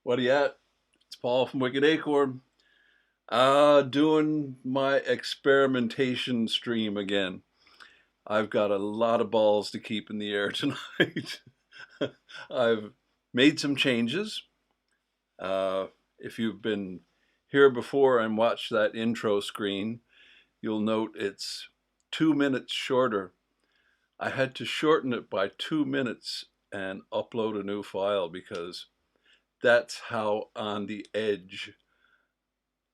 What are you at? It's Paul from Wicked Acorn. Doing my experimentation stream again. I've got a lot of balls to keep in the air tonight. I've made some changes. Uh, if you've been here before and watched that intro screen, you'll note it's 2 minutes shorter. I had to shorten it by 2 minutes and upload a new file because that's how on the edge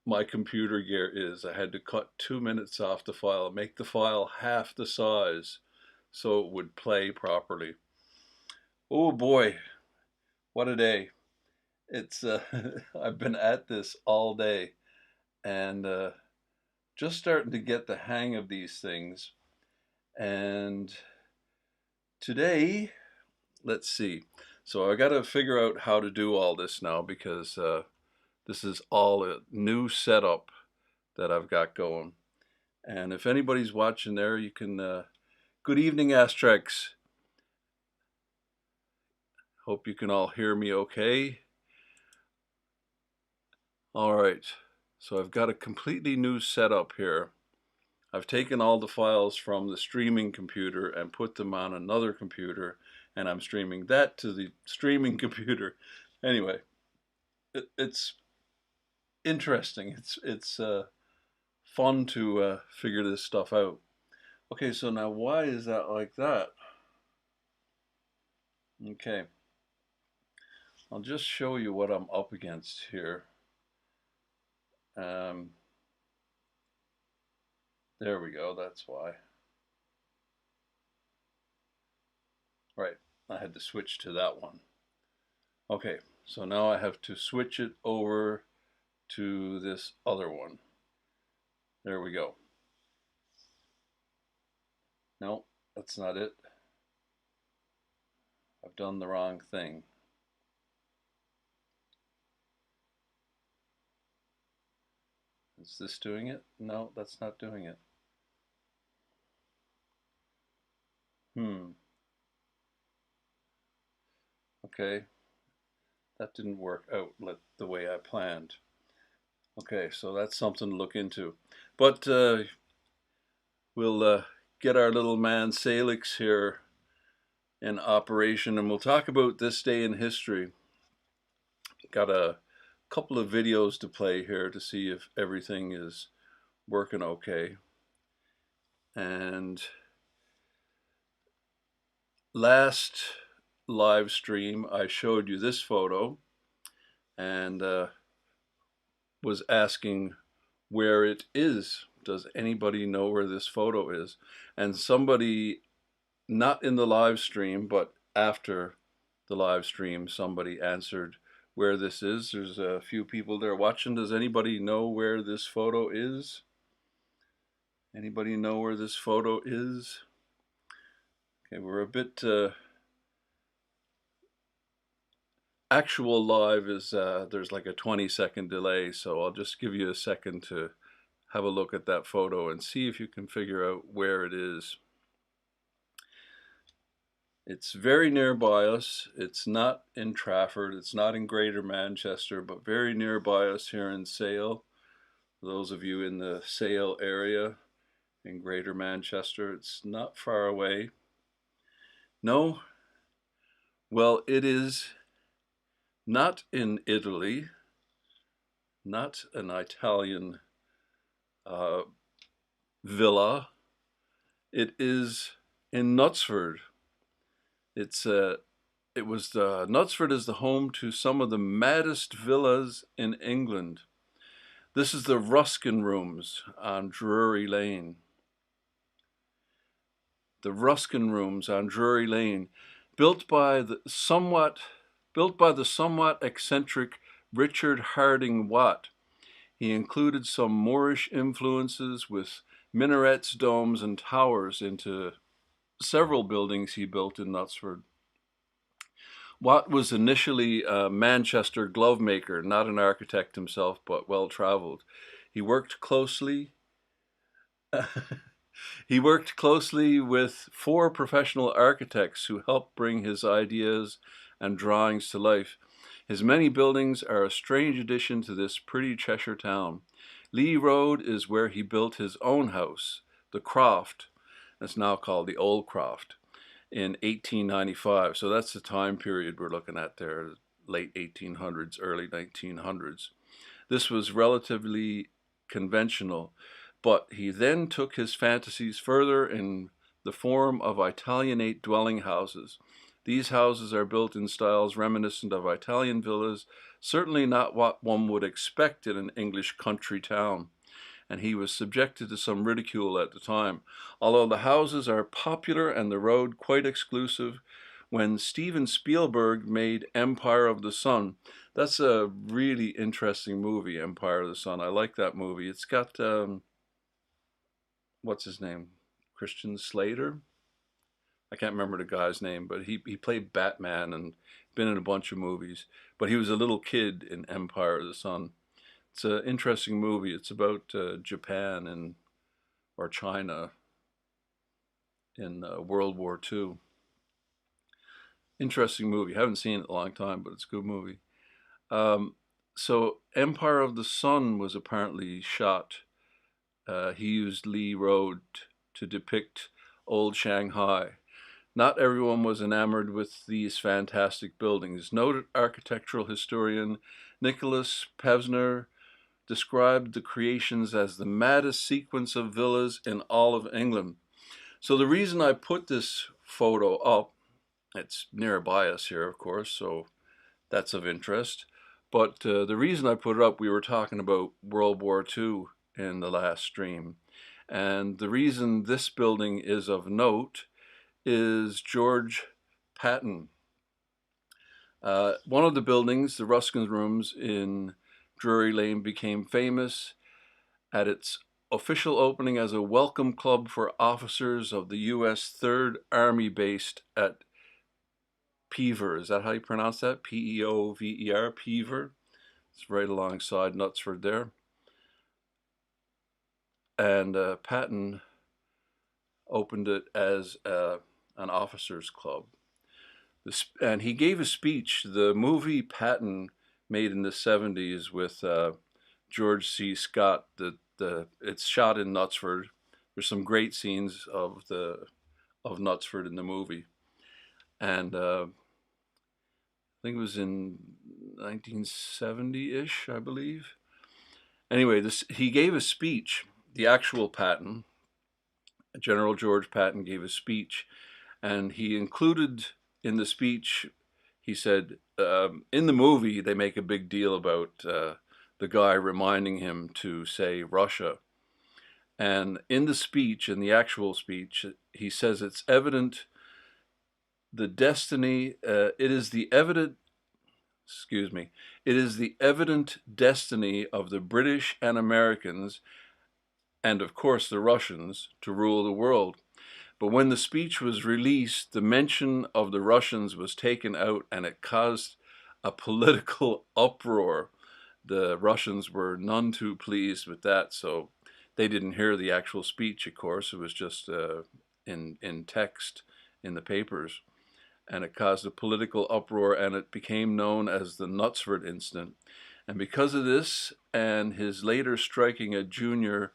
my computer gear is. I had to cut 2 minutes off the file, make the file half the size so it would play properly. Oh boy, what a day. It's I've been at this all day and just starting to get the hang of these things. And today, let's see. So I got to figure out how to do all this now because this is all a new setup that I've got going. And if anybody's watching there, you can. Good evening, Asterix. Hope you can all hear me okay. All right, so I've got a completely new setup here. I've taken all the files from the streaming computer and put them on another computer, and I'm streaming that to the streaming computer. Anyway, it's interesting. It's fun to figure this stuff out. Okay, so now why is that like that? Okay, I'll just show you what I'm up against here. Um, there we go, that's why. Right, I had to switch to that one. Okay, so now I have to switch it over to this other one. There we go. No, that's not it. I've done the wrong thing. Is this doing it? No, that's not doing it. Okay, that didn't work out the way I planned. Okay, so that's something to look into. But we'll get our little man Salix here in operation and we'll talk about this day in history. Got a couple of videos to play here to see if everything is working okay. And last live stream, I showed you this photo and was asking where it is. Does anybody know where this photo is? And somebody, not in the live stream, but after the live stream, somebody answered where this is. There's a few people there watching. Does anybody know where this photo is? Anybody know where this photo is? Okay, we're a bit actual live is there's like a 20-second delay, so I'll just give you a second to have a look at that photo and see if you can figure out where it is. It's very nearby us. It's not in Trafford, it's not in Greater Manchester, but very nearby us here in Sale. Those of you in the Sale area in Greater Manchester, it's not far away. No? Well, it is not in Italy, not an Italian villa. It is in Knutsford. Knutsford is the home to some of the maddest villas in England. This is the Ruskin Rooms on Drury Lane. The Ruskin Rooms on Drury Lane, built by the somewhat eccentric Richard Harding Watt. He included some Moorish influences with minarets, domes, and towers into several buildings he built in Knutsford. Watt was initially a Manchester glove maker, not an architect himself, but well traveled. He worked closely He worked closely with 4 professional architects who helped bring his ideas and drawings to life. His many buildings are a strange addition to this pretty Cheshire town. Lee Road is where he built his own house, the Croft, that's now called the Old Croft, in 1895. So that's the time period we're looking at there, late 1800s, early 1900s. This was relatively conventional, but he then took his fantasies further in the form of Italianate dwelling houses. These houses are built in styles reminiscent of Italian villas, certainly not what one would expect in an English country town, and he was subjected to some ridicule at the time. Although the houses are popular and the road quite exclusive, when Steven Spielberg made Empire of the Sun, that's a really interesting movie, Empire of the Sun. I like that movie. It's got, what's his name? Christian Slater? I can't remember the guy's name, but he played Batman and been in a bunch of movies. But he was a little kid in Empire of the Sun. It's an interesting movie. It's about Japan and or China in World War II. Interesting movie. Haven't seen it in a long time, but it's a good movie. So Empire of the Sun was apparently shot. He used Lee Road to depict old Shanghai. Not everyone was enamored with these fantastic buildings. Noted architectural historian Nicholas Pevsner described the creations as the maddest sequence of villas in all of England. So the reason I put this photo up, it's nearby us here, of course, so that's of interest. But the reason I put it up, we were talking about World War II in the last stream. And the reason this building is of note is George Patton. One of the buildings, the Ruskin Rooms in Drury Lane, became famous at its official opening as a welcome club for officers of the U.S. 3rd Army based at Pever. Is that how you pronounce that? Peover, Pever. It's right alongside Knutsford there. And Patton opened it as an officers' club. And he gave a speech. The movie Patton, made in the 70s with George C. Scott, it's shot in Knutsford. There's some great scenes of Knutsford in the movie. And I think it was in 1970-ish, I believe. Anyway, he gave a speech. The actual Patton, General George Patton, gave a speech, and he included in the speech, he said, in the movie, they make a big deal about the guy reminding him to say Russia. And in the speech, in the actual speech, he says it's evident the destiny, it is the evident destiny of the British and Americans, and of course the Russians, to rule the world. But when the speech was released, the mention of the Russians was taken out, and it caused a political uproar. The Russians were none too pleased with that, so they didn't hear the actual speech, of course. It was just in text in the papers. And it caused a political uproar, and it became known as the Knutsford incident. And because of this, and his later striking a junior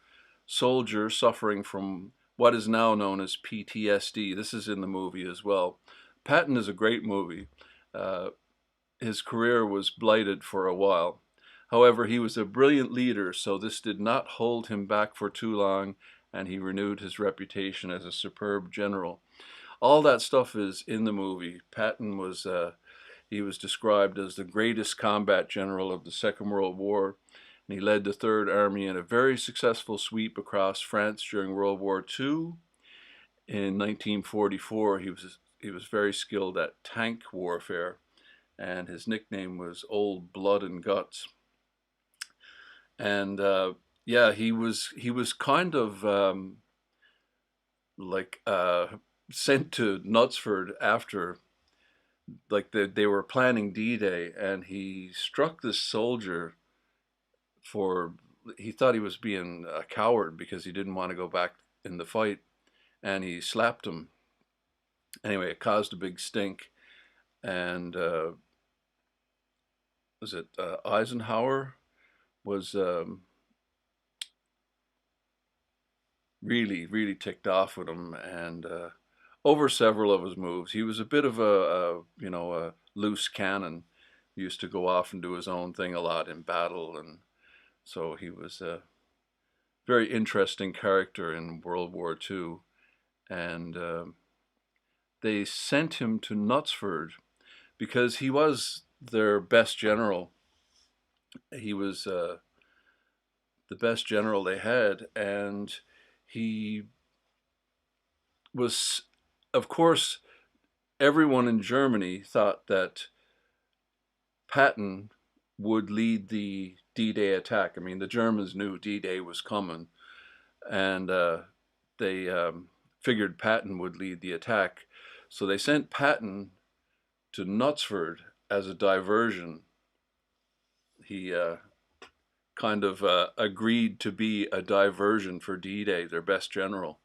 soldier suffering from what is now known as PTSD, this is in the movie as well. Patton is a great movie. His career was blighted for a while. However, he was a brilliant leader, so this did not hold him back for too long, and he renewed his reputation as a superb general. All that stuff is in the movie. Patton was, he was described as the greatest combat general of the Second World War, and he led the Third Army in a very successful sweep across France during World War II. In 1944, he was very skilled at tank warfare, and his nickname was Old Blood and Guts. And yeah, he was kind of like sent to Knutsford after, like they were planning D-Day, and he struck this soldier he thought he was being a coward because he didn't want to go back in the fight, and he slapped him. Anyway, it caused a big stink, and was it Eisenhower was really, really ticked off with him, and over several of his moves. He was a bit of a loose cannon. He used to go off and do his own thing a lot in battle, and so he was a very interesting character in World War II. And they sent him to Knutsford because he was their best general. He was the best general they had, and he was, of course, everyone in Germany thought that Patton would lead the D-Day attack. I mean, the Germans knew D-Day was coming, and they figured Patton would lead the attack. So they sent Patton to Knutsford as a diversion. He kind of agreed to be a diversion for D-Day, their best general.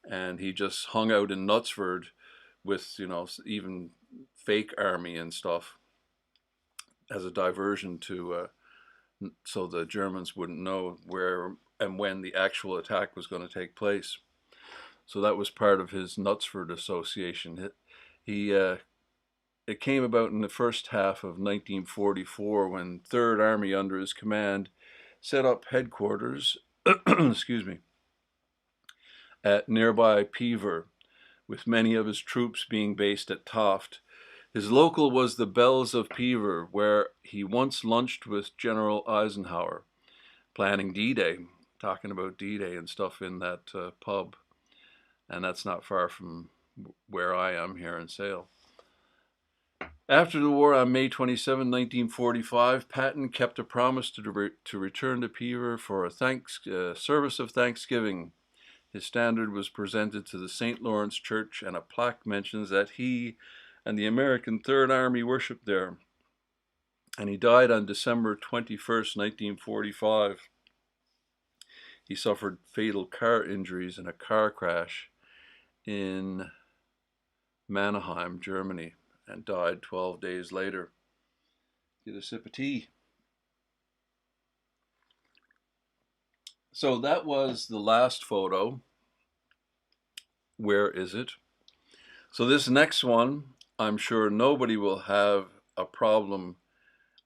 And he just hung out in Knutsford with, even fake army and stuff as a diversion to, so the Germans wouldn't know where and when the actual attack was going to take place. So that was part of his Knutsford Association. It came about in the first half of 1944 when Third Army under his command set up headquarters, excuse me, at nearby Pever, with many of his troops being based at Toft. His local was the Bells of Pever, where he once lunched with General Eisenhower, planning D-Day, talking about D-Day and stuff in that pub. And that's not far from where I am here in Sale. After the war on May 27, 1945, Patton kept a promise to return to Pever for a service of Thanksgiving. His standard was presented to the St. Lawrence Church, and a plaque mentions that he and the American Third Army worshipped there. And he died on December 21st, 1945. He suffered fatal car injuries in a car crash in Mannheim, Germany, and died 12 days later. Get a sip of tea. So that was the last photo. Where is it? So this next one, I'm sure nobody will have a problem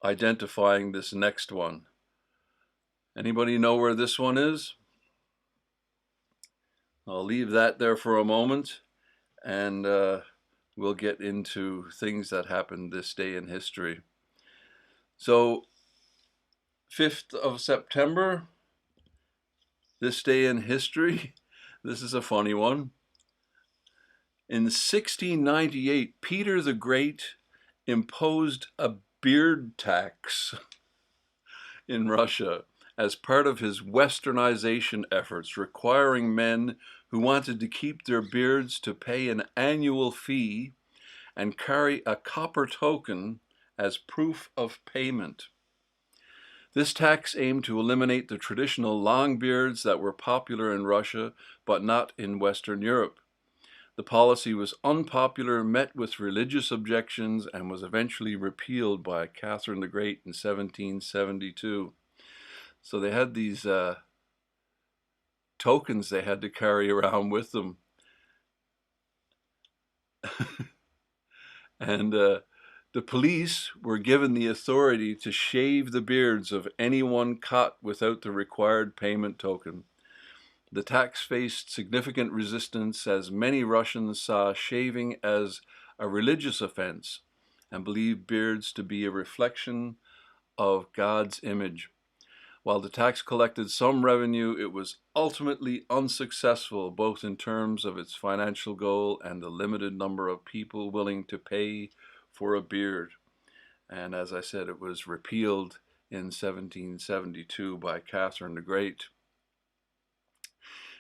identifying this next one. Anybody know where this one is? I'll leave that there for a moment, and we'll get into things that happened this day in history. So 5th of September, this day in history, this is a funny one. In 1698, Peter the Great imposed a beard tax in Russia as part of his westernization efforts, requiring men who wanted to keep their beards to pay an annual fee and carry a copper token as proof of payment. This tax aimed to eliminate the traditional long beards that were popular in Russia, but not in Western Europe. The policy was unpopular, met with religious objections, and was eventually repealed by Catherine the Great in 1772. So they had these tokens they had to carry around with them. And the police were given the authority to shave the beards of anyone caught without the required payment token. The tax faced significant resistance as many Russians saw shaving as a religious offense and believed beards to be a reflection of God's image. While the tax collected some revenue, it was ultimately unsuccessful, both in terms of its financial goal and the limited number of people willing to pay for a beard. And as I said, it was repealed in 1772 by Catherine the Great.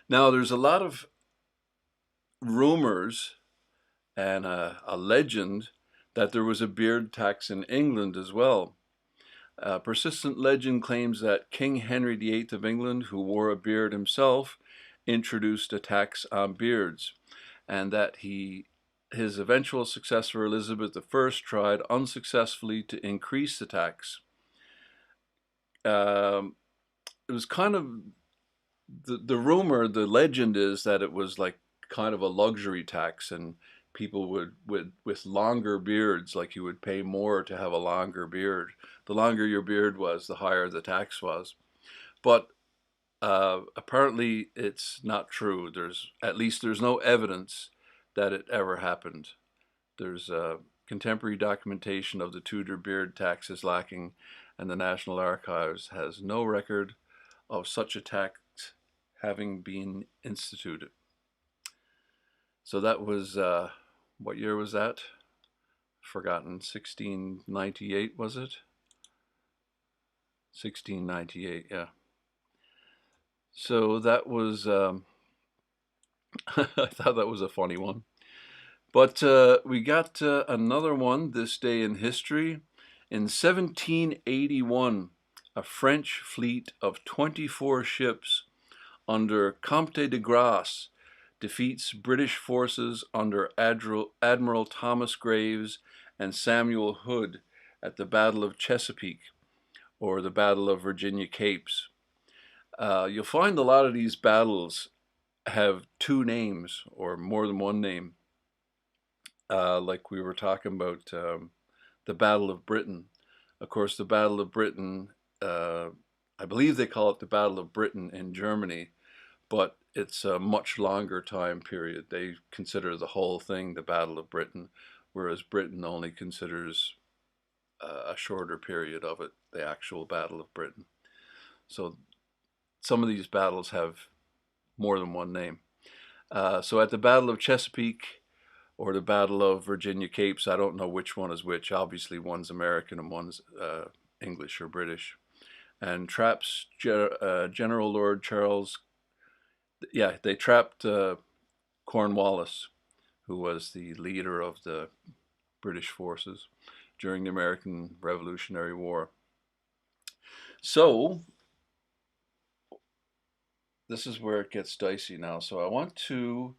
Now, there's a lot of rumors and a legend that there was a beard tax in England as well. A persistent legend claims that King Henry VIII of England, who wore a beard himself, introduced a tax on beards, and that his eventual successor Elizabeth I tried unsuccessfully to increase the tax. Um, it was kind of the rumor, the legend is that it was like kind of a luxury tax, and people would with longer beards, like you would pay more to have a longer beard. The longer your beard was, the higher the tax was. But apparently, it's not true. There's at least there's no evidence that it ever happened. There's contemporary documentation of the Tudor beard tax is lacking, and the National Archives has no record of such a tax having been instituted. So that was, what year was that? Forgotten, 1698, was it? 1698, yeah. So that was, I thought that was a funny one. But we got another one this day in history. In 1781, a French fleet of 24 ships under Comte de Grasse defeats British forces under Admiral Thomas Graves and Samuel Hood at the Battle of Chesapeake, or the Battle of Virginia Capes. You'll find a lot of these battles have two names or more than one name. Like we were talking about the Battle of Britain. Of course, the Battle of Britain, I believe they call it the Battle of Britain in Germany, but it's a much longer time period. They consider the whole thing the Battle of Britain, whereas Britain only considers a shorter period of it, the actual Battle of Britain. So some of these battles have more than one name. So at the Battle of Chesapeake, or the Battle of Virginia Capes, I don't know which one is which. Obviously, one's American and one's English or British. And traps General Lord Charles. Yeah, they trapped Cornwallis, who was the leader of the British forces during the American Revolutionary War. So this is where it gets dicey now. So I want to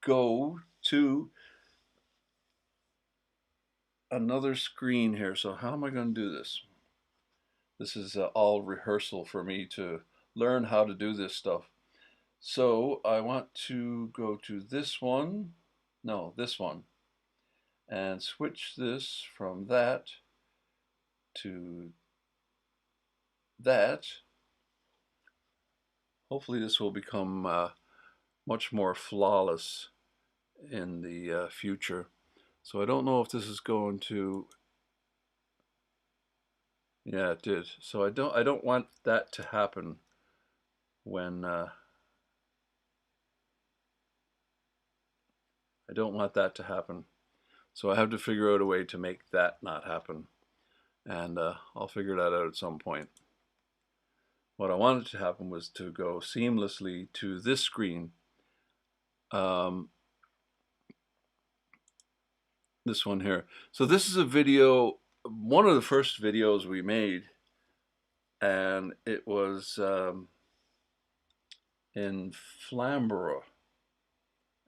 go to another screen here. So how am I going to do this? This is all rehearsal for me to learn how to do this stuff. So I want to go to this one, no, this one, and switch this from that to that. Hopefully this will become much more flawless in the future. So I don't know if this is going to, yeah, it did. So I don't want that to happen when I don't want that to happen. So I have to figure out a way to make that not happen. And I'll figure that out at some point. What I wanted to happen was to go seamlessly to this screen. This one here. So this is a video, one of the first videos we made, and it was in Flamborough.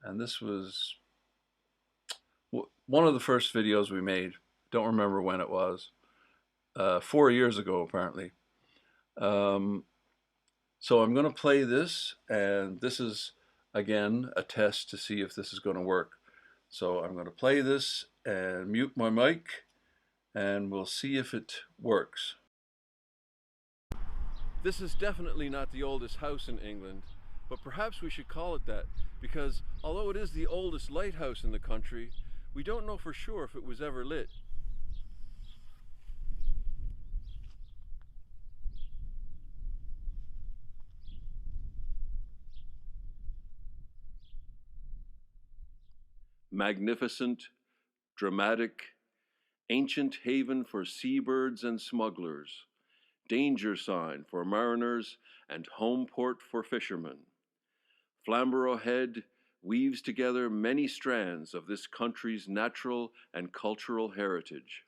And this was one of the first videos we made. Don't remember when it was. 4 years ago, apparently. So I'm going to play this, and this is, again, a test to see if this is going to work. So I'm going to play this and mute my mic, and we'll see if it works. This is definitely not the oldest house in England, but perhaps we should call it that, because although it is the oldest lighthouse in the country, we don't know for sure if it was ever lit. Magnificent, dramatic, ancient haven for seabirds and smugglers, danger sign for mariners and home port for fishermen. Flamborough Head weaves together many strands of this country's natural and cultural heritage.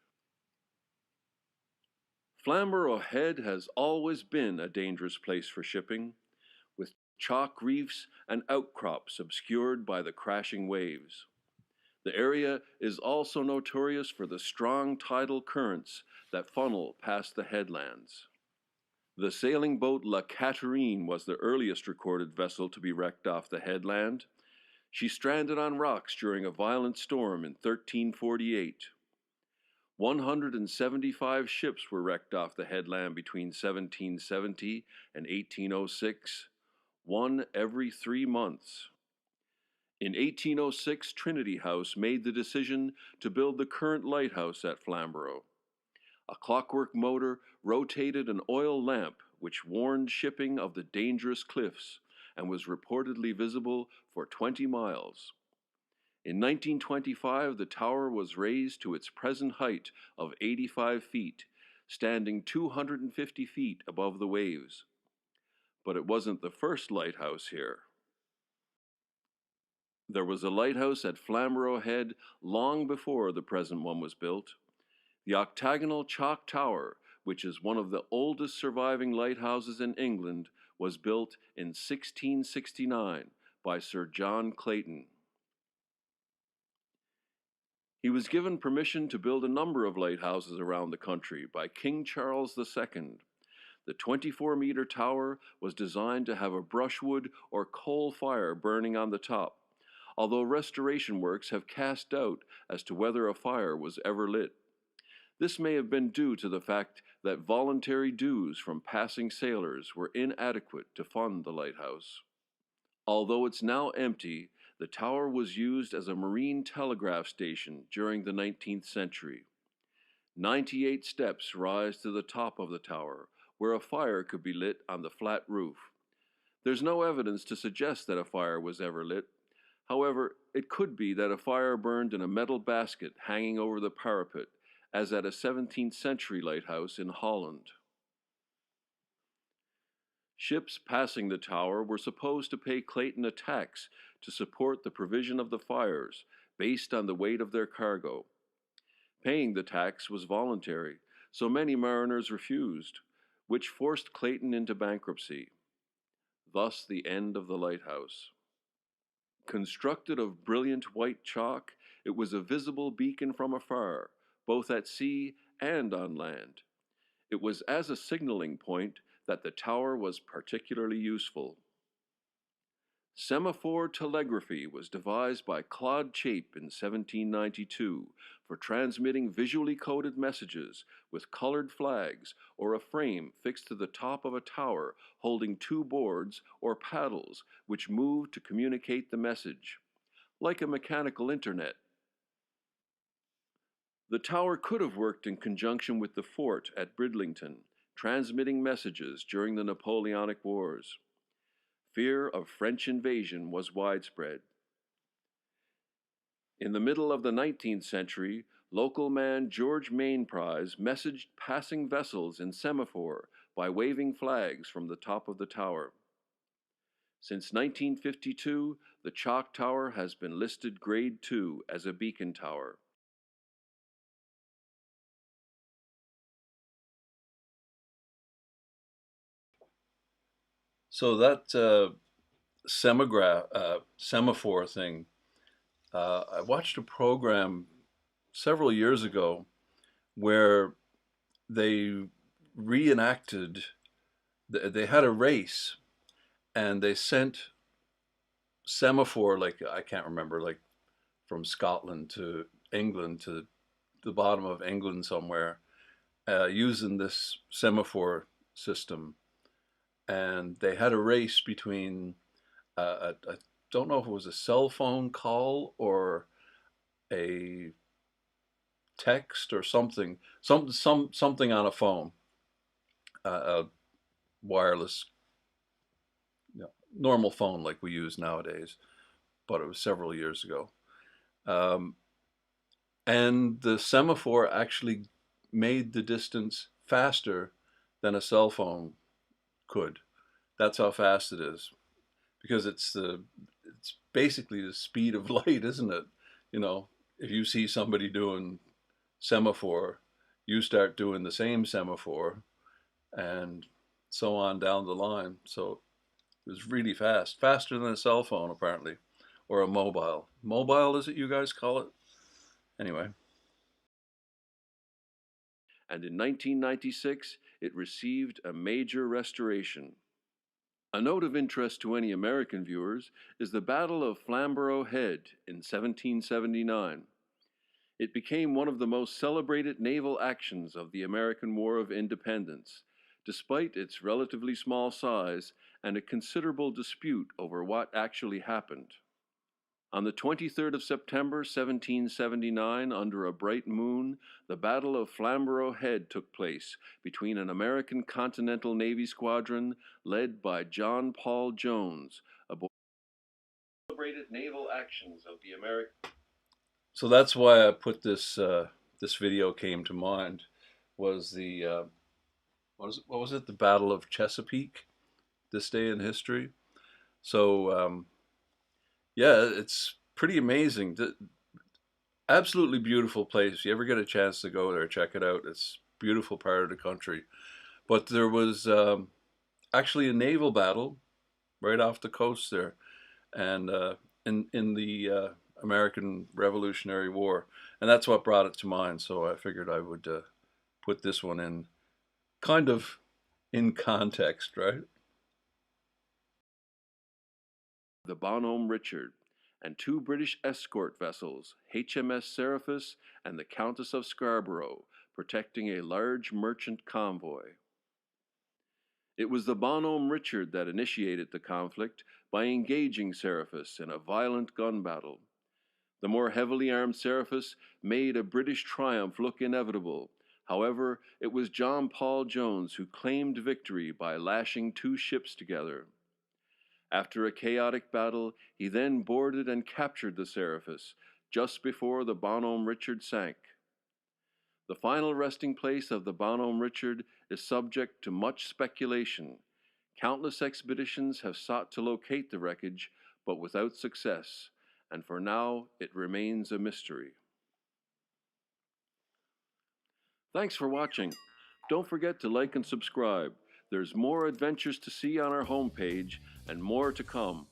Flamborough Head has always been a dangerous place for shipping, with chalk reefs and outcrops obscured by the crashing waves. The area is also notorious for the strong tidal currents that funnel past the headlands. The sailing boat La Catherine was the earliest recorded vessel to be wrecked off the headland. She stranded on rocks during a violent storm in 1348. 175 ships were wrecked off the headland between 1770 and 1806, one every 3 months. In 1806, Trinity House made the decision to build the current lighthouse at Flamborough. A clockwork motor rotated an oil lamp which warned shipping of the dangerous cliffs and was reportedly visible for 20 miles. In 1925, the tower was raised to its present height of 85 feet, standing 250 feet above the waves. But it wasn't the first lighthouse here. There was a lighthouse at Flamborough Head long before the present one was built. The octagonal chalk tower, which is one of the oldest surviving lighthouses in England, was built in 1669 by Sir John Clayton. He was given permission to build a number of lighthouses around the country by King Charles II. The 24-meter tower was designed to have a brushwood or coal fire burning on the top, although restoration works have cast doubt as to whether a fire was ever lit. This may have been due to the fact that voluntary dues from passing sailors were inadequate to fund the lighthouse. Although it's now empty, the tower was used as a marine telegraph station during the 19th century. 98 steps rise to the top of the tower, where a fire could be lit on the flat roof. There's no evidence to suggest that a fire was ever lit. However, it could be that a fire burned in a metal basket hanging over the parapet, as at a 17th century lighthouse in Holland. Ships passing the tower were supposed to pay Clayton a tax to support the provision of the fires based on the weight of their cargo. Paying the tax was voluntary, so many mariners refused, which forced Clayton into bankruptcy. Thus the end of the lighthouse. Constructed of brilliant white chalk, it was a visible beacon from afar, both at sea and on land. It was as a signaling point that the tower was particularly useful. Semaphore telegraphy was devised by Claude Chappe in 1792 for transmitting visually coded messages with colored flags or a frame fixed to the top of a tower holding two boards or paddles which moved to communicate the message, like a mechanical internet. The tower could have worked in conjunction with the fort at Bridlington, transmitting messages during the Napoleonic Wars. Fear of French invasion was widespread. In the middle of the 19th century, local man George Mainprize messaged passing vessels in Semaphore by waving flags from the top of the tower. Since 1952, the Chalk Tower has been listed Grade 2 as a beacon tower. So that semaphore thing, I watched a program several years ago where they reenacted, they had a race and they sent semaphore, like, I can't remember, like from Scotland to England to the bottom of England somewhere, using this semaphore system. And they had a race between, I don't know if it was a cell phone call or a text or something on a phone, a wireless, normal phone like we use nowadays, but it was several years ago. Um, and the semaphore actually made the distance faster than a cell phone could. That's how fast it is, because it's basically the speed of light, isn't it? You know, if you see somebody doing semaphore, you start doing the same semaphore, and so on down the line. So it was really fast, faster than a cell phone apparently, or a mobile. Mobile, is it you guys call it? Anyway. And in 1996, it received a major restoration. A note of interest to any American viewers is the Battle of Flamborough Head in 1779. It became one of the most celebrated naval actions of the American War of Independence, despite its relatively small size and a considerable dispute over what actually happened. On the 23rd of September, 1779, under a bright moon, the Battle of Flamborough Head took place between an American Continental Navy squadron led by John Paul Jones, aboard celebrated naval actions of the American. So that's why I put this this video came to mind, was the what was it? The Battle of Chesapeake, this day in history. So yeah, it's pretty amazing. Absolutely beautiful place. If you ever get a chance to go there, check it out. It's a beautiful part of the country. But there was actually a naval battle right off the coast there, and in the American Revolutionary War, and that's what brought it to mind. So I figured I would put this one in kind of in context, right? The Bonhomme Richard, and two British escort vessels, HMS Serapis and the Countess of Scarborough, protecting a large merchant convoy. It was the Bonhomme Richard that initiated the conflict by engaging Serapis in a violent gun battle. The more heavily armed Serapis made a British triumph look inevitable. However, it was John Paul Jones who claimed victory by lashing two ships together. After a chaotic battle, he then boarded and captured the Serapis just before the Bonhomme Richard sank. The final resting place of the Bonhomme Richard is subject to much speculation. Countless expeditions have sought to locate the wreckage, but without success, and for now it remains a mystery. Thanks for watching. Don't forget to like and subscribe. There's more adventures to see on our homepage and more to come.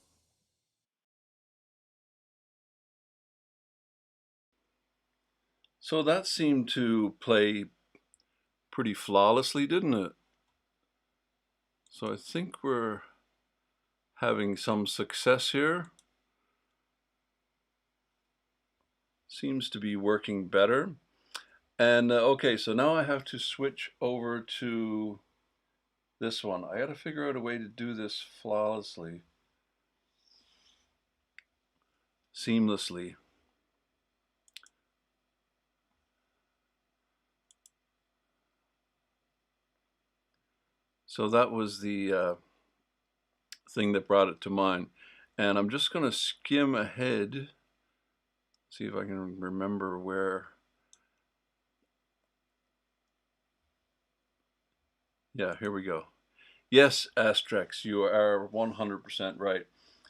So that seemed to play pretty flawlessly, didn't it? So I think we're having some success here. Seems to be working better. And okay, so now I have to switch over to this one. I got to figure out a way to do this flawlessly, seamlessly. So that was the thing that brought it to mind. And I'm just going to skim ahead, see if I can remember where. Yeah, here we go. Yes, Asterix, you are 100% right.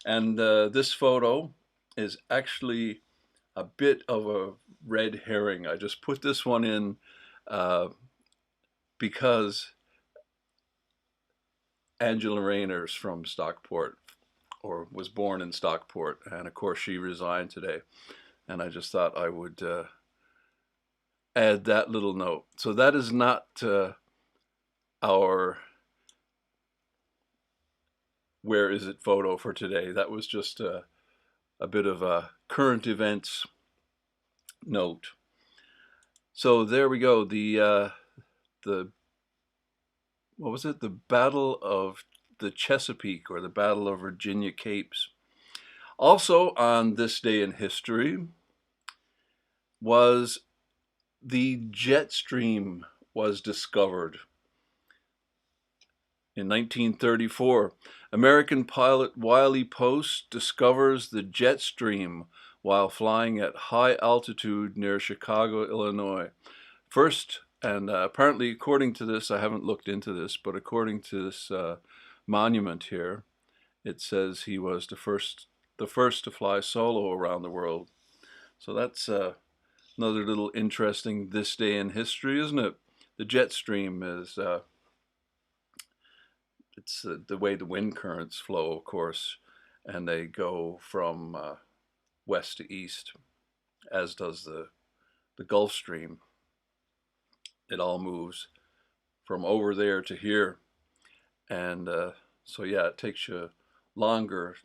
And this photo is actually a bit of a red herring. I just put this one in because Angela Rayner's from Stockport, or was born in Stockport, and of course she resigned today. And I just thought I would add that little note. So that is not our where is it photo for today. That was just a bit of a current events note. So there we go. The what was it? The Battle of the Chesapeake, or the Battle of Virginia Capes. Also on this day in history was the jet stream was discovered. In 1934, American pilot Wiley Post discovers the jet stream while flying at high altitude near Chicago, Illinois. First, and apparently according to this, I haven't looked into this, but according to this monument here, it says he was the first to fly solo around the world. So that's another little interesting this day in history, isn't it? The jet stream is it's the way the wind currents flow, of course, and they go from west to east, as does the the Gulf Stream. It all moves from over there to here. And so, yeah, it takes you longer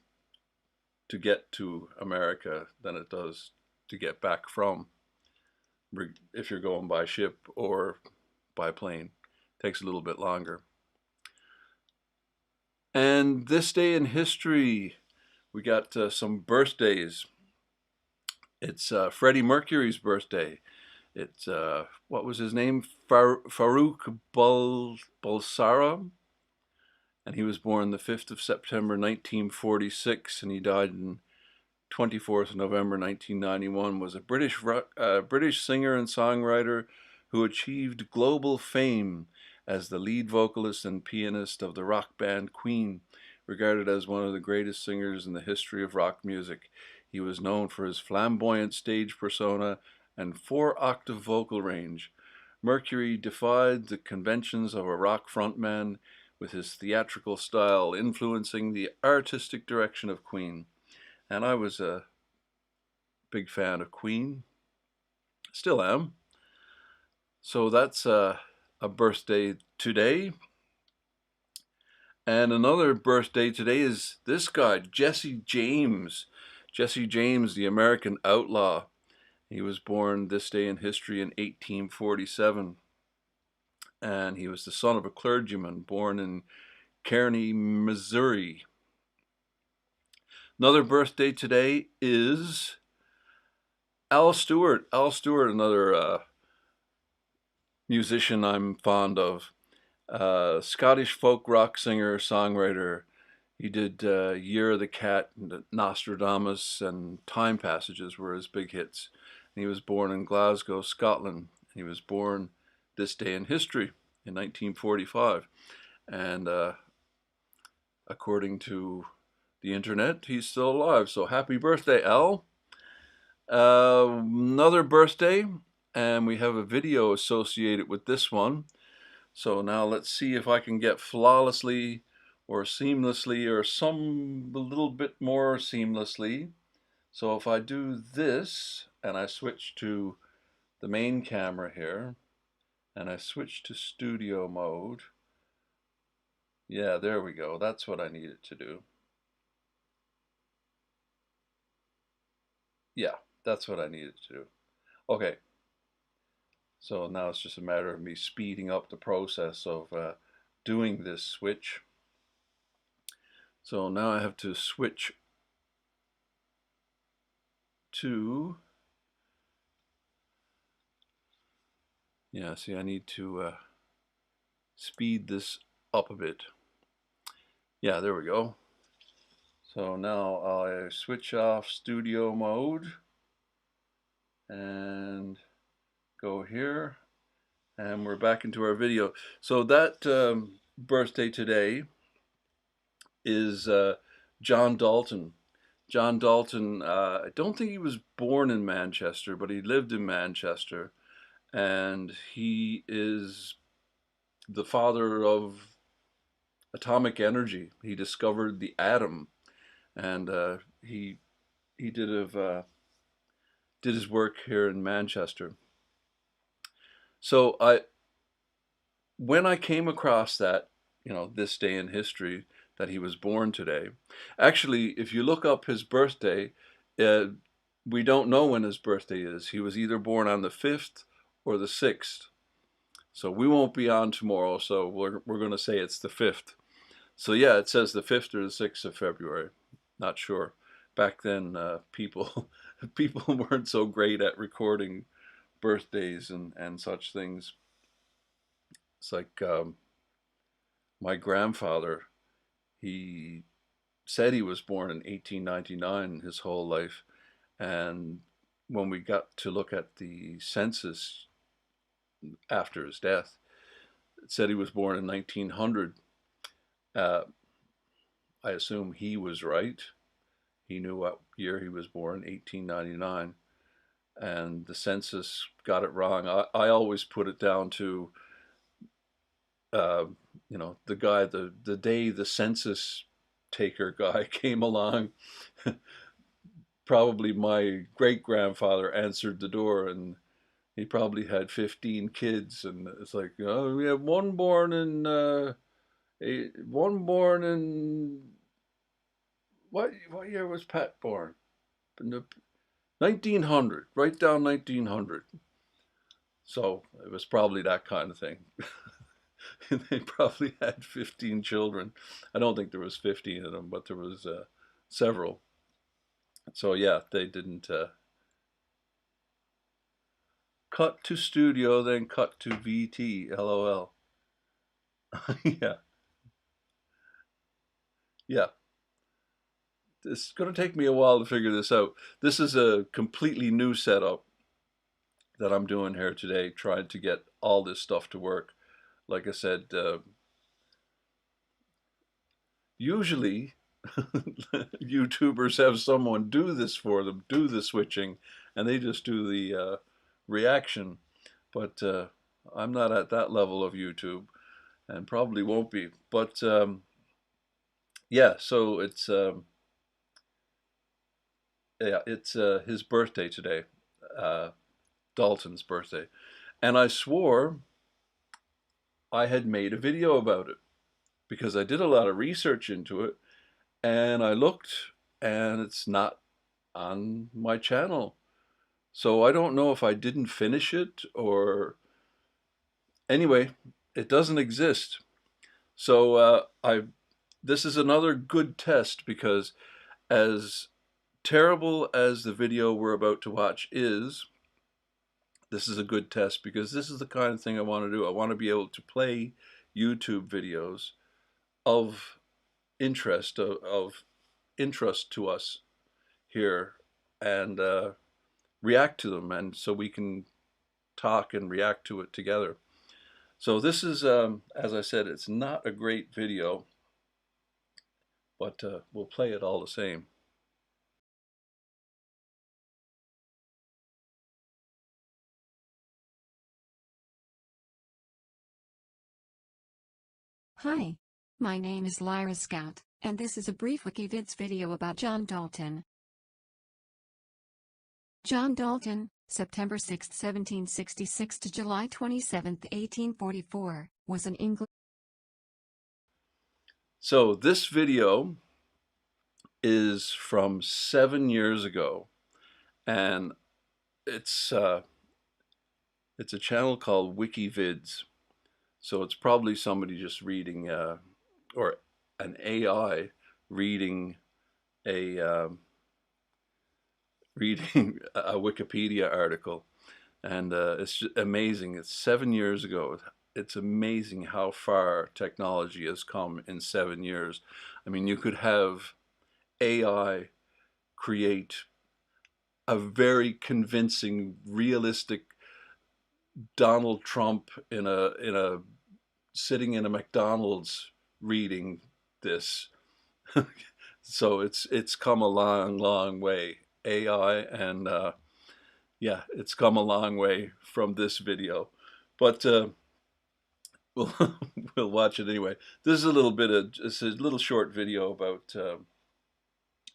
to get to America than it does to get back from, if you're going by ship or by plane. It takes a little bit longer. And this day in history, we got some birthdays. It's Freddie Mercury's birthday. It's, what was his name? Farouk Balsara. And he was born the 5th of September 1946, and he died in 24th November 1991. Was a British singer and songwriter who achieved global fame as the lead vocalist and pianist of the rock band Queen, regarded as one of the greatest singers in the history of rock music. He was known for his flamboyant stage persona and 4-octave vocal range. Mercury defied the conventions of a rock frontman with his theatrical style influencing the artistic direction of Queen. And I was a big fan of Queen, still am. So that's a birthday today. And another birthday today is this guy, Jesse James. Jesse James, the American outlaw. He was born this day in history in 1847. And he was the son of a clergyman born in Kearney, Missouri. Another birthday today is Al Stewart. Al Stewart, another musician I'm fond of. Scottish folk rock singer, songwriter. He did Year of the Cat, and Nostradamus, and Time Passages were his big hits. And he was born in Glasgow, Scotland. He was born this day in history in 1945. And according to the internet, he's still alive. So happy birthday, Al. Another birthday, and we have a video associated with this one. So now let's see if I can get flawlessly or seamlessly or a little bit more seamlessly. So if I do this and I switch to the main camera here and I switch to studio mode, yeah, there we go. That's what I needed to do. Yeah, that's what I needed to do. Okay. So now it's just a matter of me speeding up the process of doing this switch. So now I have to switch to, yeah, see, I need to speed this up a bit. Yeah, there we go. So now I switch off studio mode and go here, and we're back into our video. So that birthday today is John Dalton. John Dalton, I don't think he was born in Manchester, but he lived in Manchester, and he is the father of atomic energy. He discovered the atom, and he did his work here in Manchester. So when I came across that, this day in history, that he was born today. Actually, if you look up his birthday, we don't know when his birthday is. He was either born on the 5th or the 6th. So we won't be on tomorrow, so we're going to say it's the 5th. So yeah, it says the 5th or the 6th of February. Not sure. Back then, people weren't so great at recording birthdays and such things. It's like my grandfather, he said he was born in 1899 his whole life, and when we got to look at the census after his death, it said he was born in 1900. I assume he was right. He knew what year he was born, 1899, and the census got it wrong. I always put it down to the guy, the day the census taker guy came along, probably my great grandfather answered the door, and He probably had 15 kids, and it's like, oh, we have one born in one born in what year was Pat born? 1900. Write down 1900. So it was probably that kind of thing. They probably had 15 children. I don't think there was 15 of them, but there was several. So yeah, they didn't cut to studio, then cut to VT. LOL. Yeah, yeah. It's going to take me a while to figure this out. This is a completely new setup that I'm doing here today, trying to get all this stuff to work. Like I said, usually YouTubers have someone do this for them, do the switching, and they just do the reaction. But I'm not at that level of YouTube, and probably won't be. But yeah, so it's his birthday today, uh, Dalton's birthday, and I swore I had made a video about it because I did a lot of research into it, and I looked, and it's not on my channel. So I don't know if I didn't finish it or anyway, it doesn't exist. So I this is another good test because as terrible as the video we're about to watch is, this is a good test because this is the kind of thing I want to do. I want to be able to play YouTube videos of of interest to us here and react to them, and so we can talk and react to it together. So this is, as I said, it's not a great video, but we'll play it all the same. Hi, my name is Lyra Scout, and this is a brief WikiVids video about John Dalton. John Dalton, September 6, 1766 to July 27, 1844, was an English. So this video is from 7 years ago, and it's a channel called WikiVids. So it's probably somebody just reading, or an AI reading reading a Wikipedia article, and it's just amazing. It's 7 years ago. It's amazing how far technology has come in 7 years. I mean, you could have AI create a very convincing, realistic Donald Trump in a sitting in a McDonald's reading this. So it's come a long way. AI and yeah, it's come a long way from this video, but we'll we'll watch it anyway. This is a little bit of it's a little short video about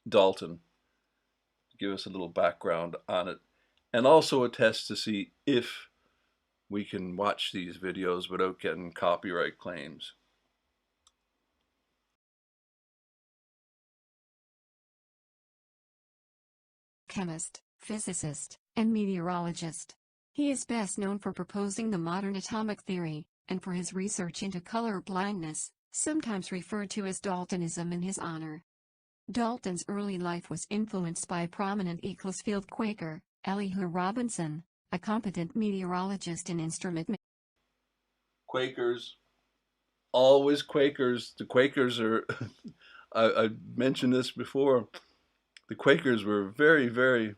Dalton. Give us a little background on it, and also a test to see if we can watch these videos without getting copyright claims. Chemist, physicist, and meteorologist. He is best known for proposing the modern atomic theory, and for his research into color blindness, sometimes referred to as Daltonism in his honor. Dalton's early life was influenced by prominent Ecclesfield Quaker, Elihu Robinson, a competent meteorologist and instrument maker. Quakers, always Quakers. The Quakers are, I mentioned this before, the Quakers were very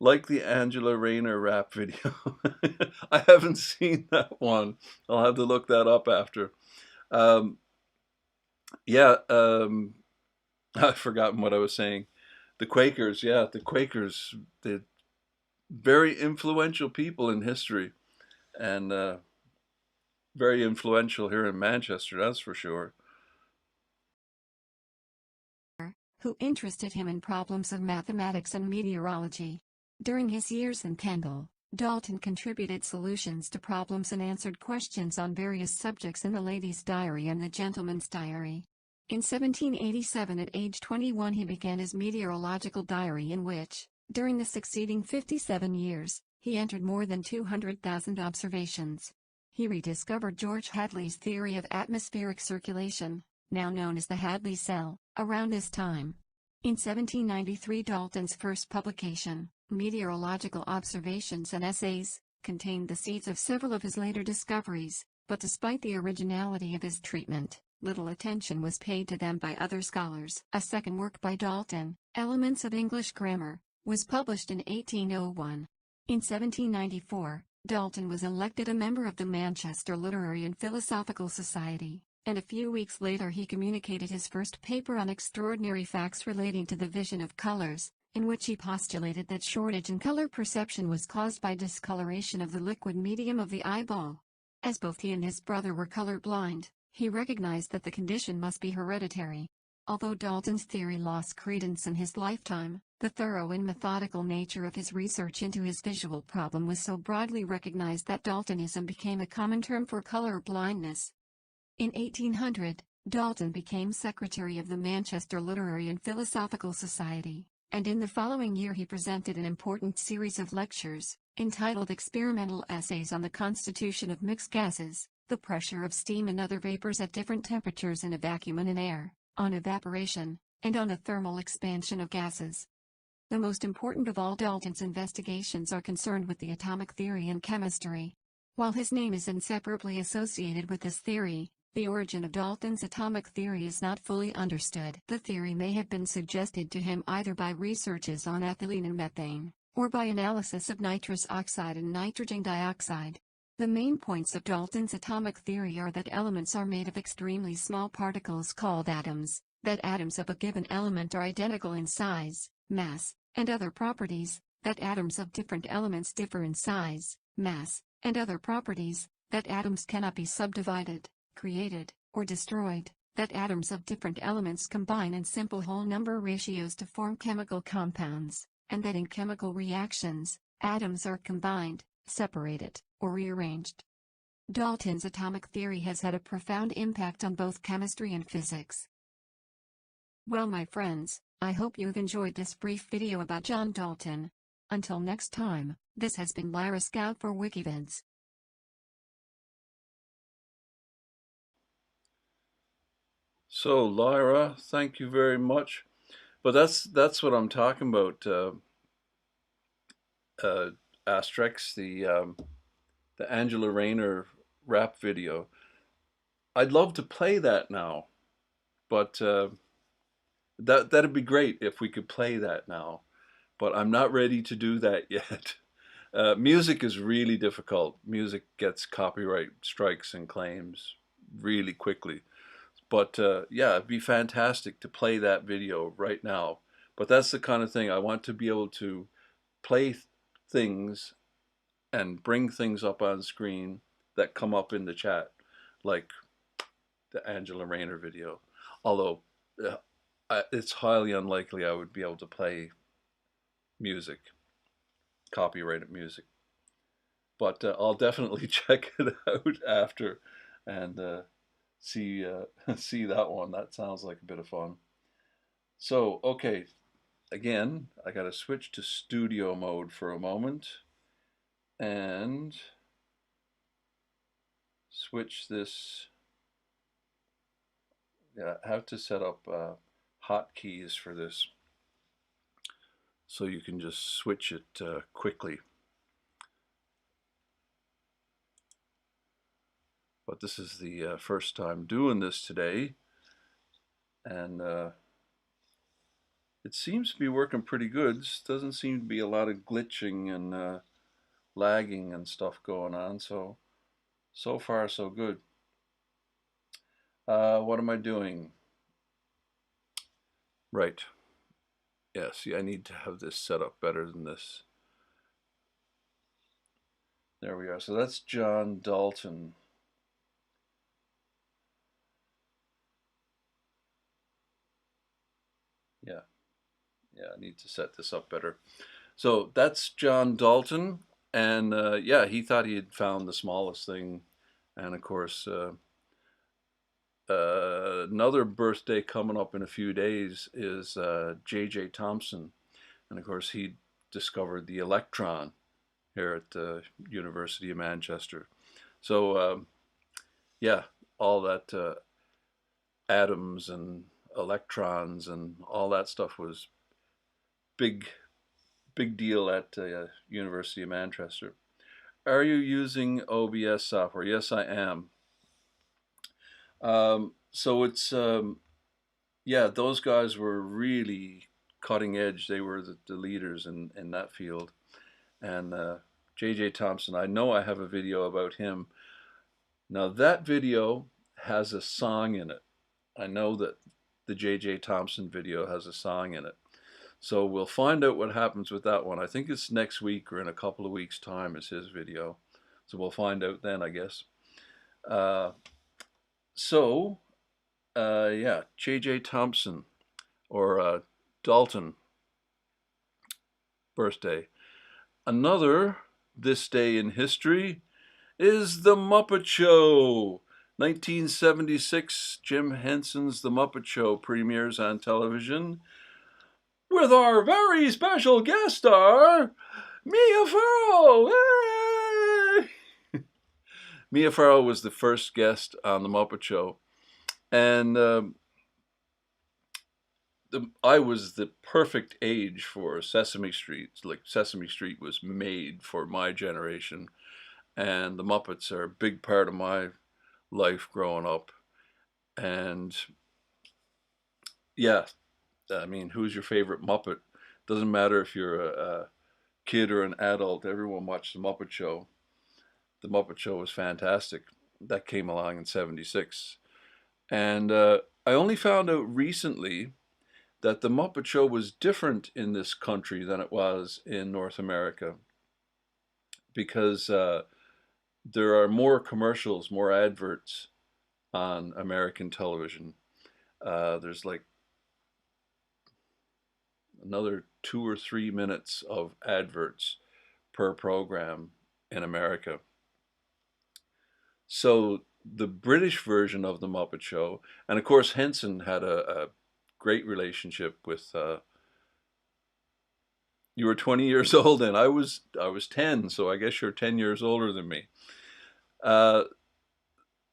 like the Angela Rayner rap video. I haven't seen that one. I'll have to look that up after. Um, yeah, I've forgotten what I was saying. The Quakers, yeah, the Quakers, they're very influential people in history, and very influential here in Manchester, that's for sure. Who interested him in problems of mathematics and meteorology. During his years in Kendal, Dalton contributed solutions to problems and answered questions on various subjects in The Lady's Diary and The Gentleman's Diary. In 1787, at age 21, he began his meteorological diary, in which, during the succeeding 57 years, he entered more than 200,000 observations. He rediscovered George Hadley's theory of atmospheric circulation, now known as the Hadley cell, around this time. In 1793, Dalton's first publication, Meteorological Observations and Essays, contained the seeds of several of his later discoveries, but despite the originality of his treatment, little attention was paid to them by other scholars. A second work by Dalton, Elements of English Grammar, was published in 1801. In 1794, Dalton was elected a member of the Manchester Literary and Philosophical Society, and a few weeks later he communicated his first paper on extraordinary facts relating to the vision of colors, in which he postulated that shortage in color perception was caused by discoloration of the liquid medium of the eyeball. As both he and his brother were colorblind, he recognized that the condition must be hereditary. Although Dalton's theory lost credence in his lifetime, the thorough and methodical nature of his research into his visual problem was so broadly recognized that Daltonism became a common term for color blindness. In 1800, Dalton became secretary of the Manchester Literary and Philosophical Society, and in the following year he presented an important series of lectures, entitled Experimental Essays on the Constitution of Mixed Gases, the Pressure of Steam and Other Vapors at Different Temperatures in a Vacuum and in Air, on Evaporation, and on the Thermal Expansion of Gases. The most important of all Dalton's investigations are concerned with the atomic theory and chemistry. While his name is inseparably associated with this theory, the origin of Dalton's atomic theory is not fully understood. The theory may have been suggested to him either by researches on ethylene and methane, or by analysis of nitrous oxide and nitrogen dioxide. The main points of Dalton's atomic theory are that elements are made of extremely small particles called atoms, that atoms of a given element are identical in size, mass, and other properties, that atoms of different elements differ in size, mass, and other properties, that atoms cannot be subdivided, created, or destroyed, that atoms of different elements combine in simple whole number ratios to form chemical compounds, and that in chemical reactions, atoms are combined, separated, or rearranged. Dalton's atomic theory has had a profound impact on both chemistry and physics. Well, my friends, I hope you've enjoyed this brief video about John Dalton. Until next time, this has been Lyra Scout for Wikivids. So, Lyra, thank you very much. But that's what I'm talking about. Asterix, the Angela Rayner rap video. I'd love to play that now, but that'd be great if we could play that now. But I'm not ready to do that yet. Music is really difficult. Music gets copyright strikes and claims really quickly. But yeah, it'd be fantastic to play that video right now. But that's the kind of thing I want to be able to play things and bring things up on screen that come up in the chat, like the Angela Rayner video. Although it's highly unlikely I would be able to play music, copyrighted music. But I'll definitely check it out after and see that one. That sounds like a bit of fun. So, okay, again, I got to switch to studio mode for a moment and switch this. Yeah, I have to set up hotkeys for this so you can just switch it quickly. But this is the first time doing this today, and it seems to be working pretty good. Doesn't seem to be a lot of glitching and lagging and stuff going on, so far so good. What am I doing? Right. Yeah, see, I need to have this set up better than this. There we are. So that's John Dalton. Yeah, I need to set this up better. So that's John Dalton, And yeah, he thought he had found the smallest thing. And of course, another birthday coming up in a few days is J.J. Thomson. And of course, he discovered the electron here at the University of Manchester. So, yeah, all that atoms and electrons and all that stuff was big, big deal at the University of Manchester. Are you using OBS software? Yes, I am. So it's yeah, those guys were really cutting edge. They were the leaders in that field. And J.J. Thomson, I know I have a video about him. Now that video has a song in it. I know that the J.J. Thomson video has a song in it. So we'll find out what happens with that one. I think it's next week or in a couple of weeks' time is his video. So we'll find out then, I guess. Uh, so, yeah, J.J. Thomson or Dalton birthday. Another this day in history is The Muppet Show. 1976, Jim Henson's The Muppet Show premieres on television with our very special guest star, Mia Farrow. Hey! Mia Farrow was the first guest on The Muppet Show. And I was the perfect age for Sesame Street. Like Sesame Street was made for my generation. And the Muppets are a big part of my life growing up. And yeah, I mean, who's your favorite Muppet? Doesn't matter if you're a kid or an adult, everyone watched The Muppet Show. The Muppet Show was fantastic. That came along in 76. And I only found out recently that The Muppet Show was different in this country than it was in North America because there are more commercials, more adverts on American television. There's like another 2 or 3 minutes of adverts per program in America. So the British version of the Muppet Show, and of course Henson had a great relationship with. You were 20 years old, and I was 10, so I guess you're 10 years older than me. Uh,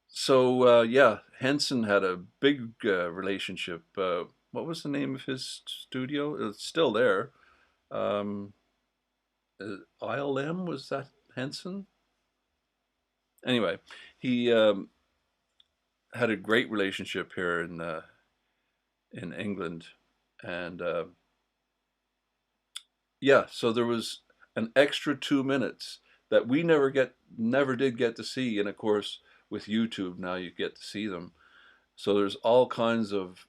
so yeah, Henson had a big relationship. What was the name of his studio? It's still there. Um, ILM, was that Henson? Anyway, he had a great relationship here in England, and yeah, so there was an extra 2 minutes that we never did get to see, and of course with YouTube now you get to see them. So there's all kinds of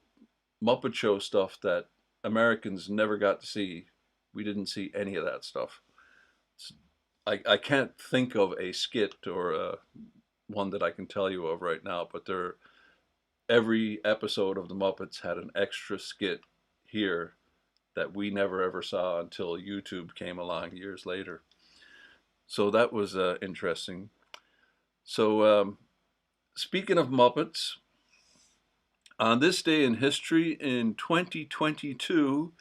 Muppet Show stuff that Americans never got to see. We didn't see any of that stuff. I can't think of a skit or one that I can tell you of right now, but every episode of the Muppets had an extra skit here that we never ever saw until YouTube came along years later. So that was interesting. So speaking of Muppets, on this day in history in 2022,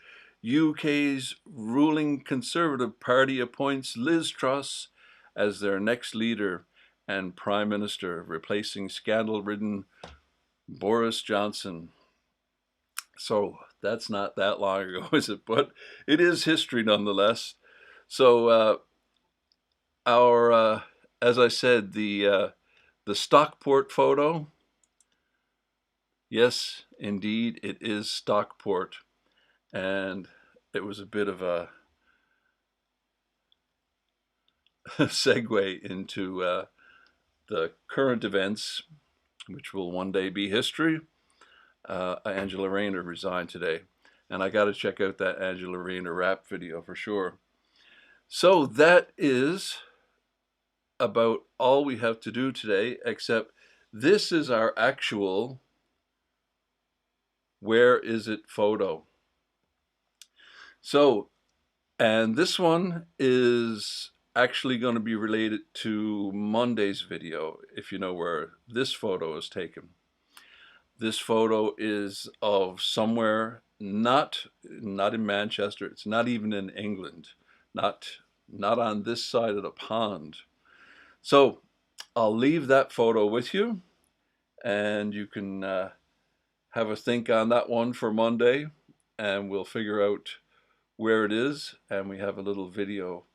UK's ruling Conservative Party appoints Liz Truss as their next leader and Prime Minister, replacing scandal-ridden Boris Johnson. So that's not that long ago, is it? But it is history nonetheless. So as I said, the Stockport photo. Yes, indeed, it is Stockport, and it was a bit of a segue into the current events, which will one day be history. Angela Rayner resigned today, and I got to check out that Angela Rayner rap video for sure. So that is about all we have to do today, except this is our actual Where Is It photo. So, and this one is actually going to be related to Monday's video, if you know where this photo is taken. This photo is of somewhere not in Manchester. It's not even in England. Not on this side of the pond. So I'll leave that photo with you, and you can have a think on that one for Monday, and we'll figure out where it is, and we have a little video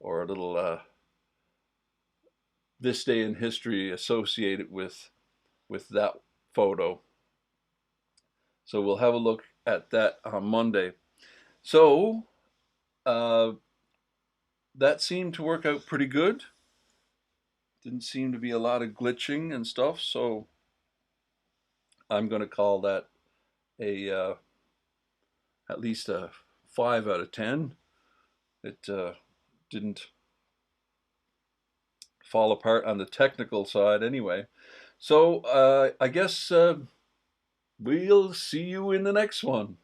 or a little this day in history associated with that photo. So we'll have a look at that on Monday. So that seemed to work out pretty good. Didn't seem to be a lot of glitching and stuff, so I'm going to call that a at least a 5 out of 10. It didn't fall apart on the technical side anyway. So I guess we'll see you in the next one.